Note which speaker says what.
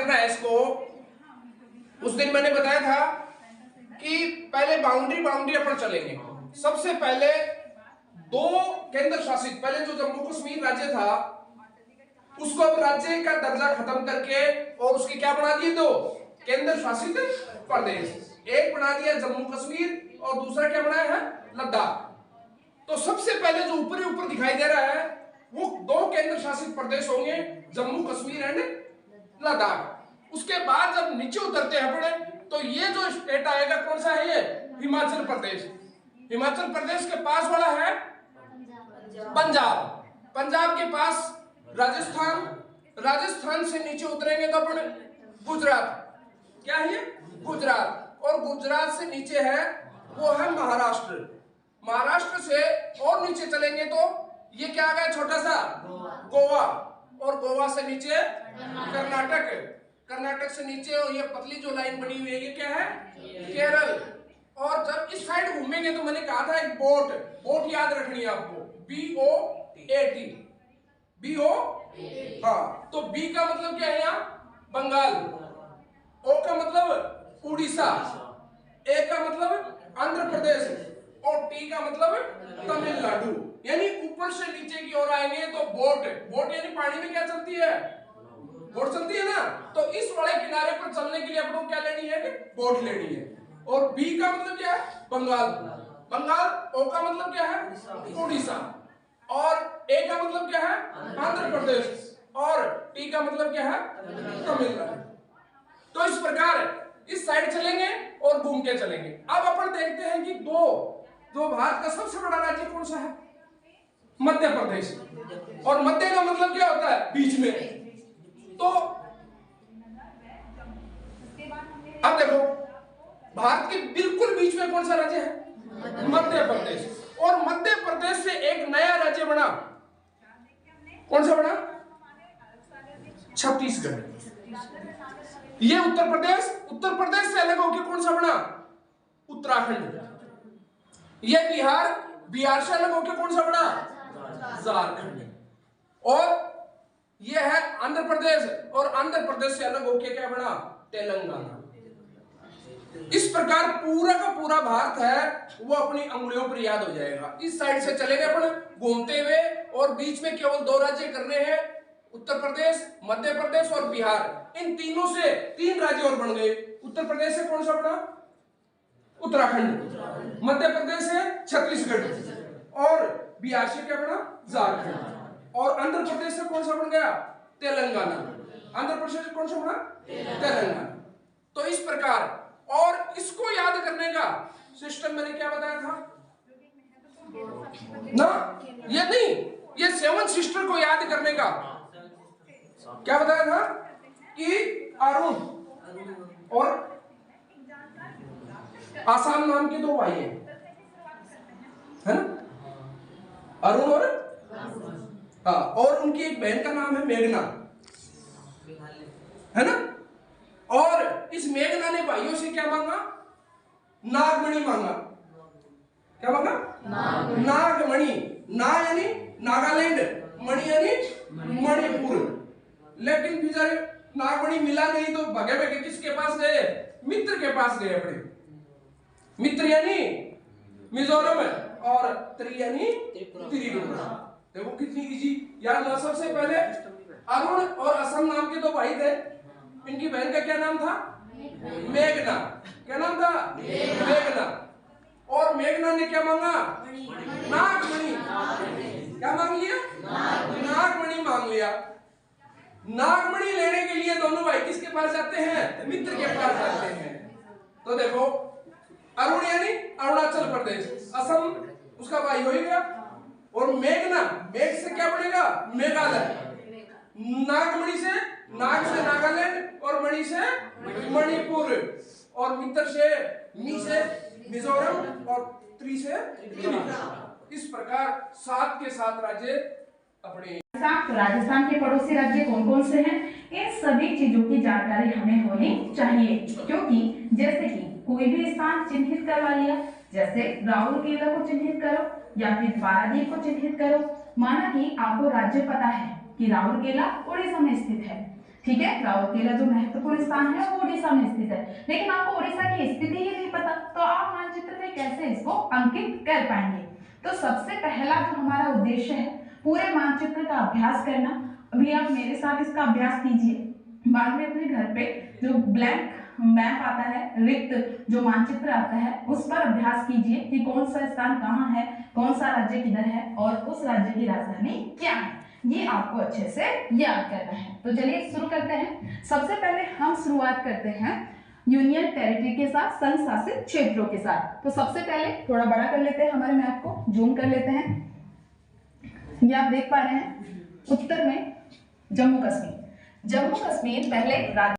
Speaker 1: करना है इसको, उस दिन मैंने बताया था कि पहले बाउंड्री अपन चलेंगे। सबसे पहले दो केंद्र शासित, पहले जो जम्मू कश्मीर राज्य था उसको अब राज्य का दर्जा खत्म करके और उसके क्या बना दिए, दो केंद्र शासित प्रदेश। एक बना दिया जम्मू कश्मीर और दूसरा क्या बनाया है, लद्दाख। तो सबसे पहले जो ऊपर ऊपर दिखाई दे रहा है वो दो केंद्र शासित प्रदेश होंगे, जम्मू कश्मीर एंड लद्दाख। उसके बाद जब नीचे उतरते हैं अपने, तो ये जो स्टेट आएगा कौन सा है, ये हिमाचल प्रदेश। हिमाचल प्रदेश के पास वाला है पंजाब, पंजाब के पास राजस्थान, राजस्थान से नीचे उतरेंगे तो अपने गुजरात, क्या है गुजरात, और गुजरात से नीचे है वो है महाराष्ट्र। महाराष्ट्र से और नीचे चलेंगे तो ये क्या आ गया, छोटा सा गोवा, और गोवा से नीचे कर्नाटक, कर्नाटक से नीचे और ये पतली जो लाइन बनी हुई है ये क्या है, केरल। और जब इस साइड घूमेंगे तो मैंने कहा था एक बोट, बोट याद रखनी है आपको, BOAT, BO, हाँ। तो B का मतलब क्या है यहाँ, बंगाल, O का मतलब उड़ीसा, A का मतलब आंध्र प्रदेश और T का मतलब तमिलनाडु। यानी ऊपर से नीचे की ओर आएंगे तो बोट, बोट यानी पानी में क्या चलती है, बोट चलती है ना। तो इस वाले किनारे पर चलने के लिए अपनों क्या लेनी है, बोट लेनी है। और B का मतलब क्या है, बंगाल, बंगाल। O का मतलब क्या है, उड़ीसा, और A का मतलब क्या है, आंध्र प्रदेश, और T का मतलब क्या है, तमिलनाडु। तो इस प्रकार इस साइड चलेंगे और घूम के चलेंगे। अब अपन देखते हैं कि जो भारत का सबसे बड़ा राज्य कौन सा है, मध्य प्रदेश। और मध्य का मतलब क्या होता है, बीच में। तो अब देखो भारत के बिल्कुल बीच में कौन सा राज्य है, मध्य प्रदेश। और मध्य प्रदेश से एक नया राज्य बना, कौन सा बना, छत्तीसगढ़। ये उत्तर प्रदेश, उत्तर प्रदेश से अलग होकर कौन सा बना, उत्तराखंड। ये बिहार, बिहार से अलग होकर कौन सा बना, झारखंड। और ये है आंध्र प्रदेश, और आंध्र प्रदेश से अलग होकर क्या बना, तेलंगाना। इस प्रकार पूरा का पूरा भारत है वो अपनी अंगुलियों पर याद हो जाएगा। इस साइड से चलेंगे अपन घूमते हुए, और बीच में केवल दो राज्य करने हैं, उत्तर प्रदेश, मध्य प्रदेश और बिहार। इन तीनों से तीन राज्य और बन गए। उत्तर प्रदेश से कौन सा बना, उत्तराखंड, मध्य प्रदेश से छत्तीसगढ़, और बिहार से क्या बना, झारखंड, और आंध्र प्रदेश से कौन सा बन गया, तेलंगाना। आंध्र प्रदेश से कौन सा बना, तेलंगाना। तो इस प्रकार, और इसको याद करने का सिस्टम मैंने क्या बताया था ना, ये नहीं, ये सेवन सिस्टर को याद करने का क्या बताया था कि अरुण और आसाम नाम के दो भाई हैं, है ना, अरुण और हाँ, और उनकी एक बहन का नाम है मेघना, है ना। और इस मेघना ने भाइयों से क्या मांगा, नागमणि मांगा। क्या मांगा, नागमणि। ना यानी नागालैंड, मणि यानी मणिपुर। लेकिन बेचारे नागमणि मिला नहीं तो भगे भगे किसके पास गए, मित्र के पास गए अपने। मित्र यानी मिजोरम और त्रि यानी त्रिपुरा। देखो कितनी इजी याद। सबसे पहले अरुण और असम नाम के दो भाई थे, इनकी बहन का क्या नाम था, मेघना। क्या नाम था, मेघना। और मेघना ने क्या मांगा, नागमणि। क्या मांग लिया, नागमणि मांग लिया। नागमणि लेने के लिए दोनों भाई किसके पास जाते हैं, मित्र के पास जाते हैं। तो देखो अरुण यानी अरुणाचल प्रदेश, असम उसका भाई हो ही गया, और मेघना, मेघ से क्या बनेगा, मेघालय। नागमणि से, नाग से नागालैंड, और मणि से मणिपुर, और मित्र से, मी से मिजोरम, और त्रि से त्रिपुरा। इस प्रकार 7 के 7 राज्य अपने।
Speaker 2: राजस्थान के पड़ोसी राज्य कौन कौन से हैं, इन सभी चीजों की जानकारी हमें होनी चाहिए। क्योंकि जैसे कि कोई भी स्थान चिन्हित करवा लिया, जैसे राउरकेला को चिन्हित करो या फिर पारादीप को चिन्हित करो। माना कि आपको राज्य पता है कि राउरकेला उड़ीसा में स्थित है, ठीक है, राउरकेला जो महत्वपूर्ण स्थान है वो उड़ीसा में स्थित है, लेकिन आपको उड़ीसा की स्थिति ही नहीं पता तो आप मानचित्र में कैसे इसको अंकित कर पाएंगे। तो सबसे पहला जो हमारा उद्देश्य है पूरे मानचित्र का अभ्यास करना। अभी आप मेरे साथ इसका अभ्यास कीजिए, बाद में अपने घर पे जो ब्लैंक मैप आता है, रिक्त जो मानचित्र आता है, उस पर अभ्यास कीजिए कि कौन सा स्थान कहाँ है, कौन सा राज्य किधर है और उस राज्य की राजधानी क्या है, ये आपको अच्छे से याद करना है। तो चलिए शुरू करते हैं। सबसे पहले हम शुरुआत करते हैं यूनियन टेरिटरी के साथ, संघ शासित क्षेत्रों के साथ। तो सबसे पहले थोड़ा बड़ा कर लेते हैं हमारे मैप को, जूम कर लेते हैं। ये आप देख पा रहे हैं उत्तर में जम्मू कश्मीर। जम्मू कश्मीर पहले राज्य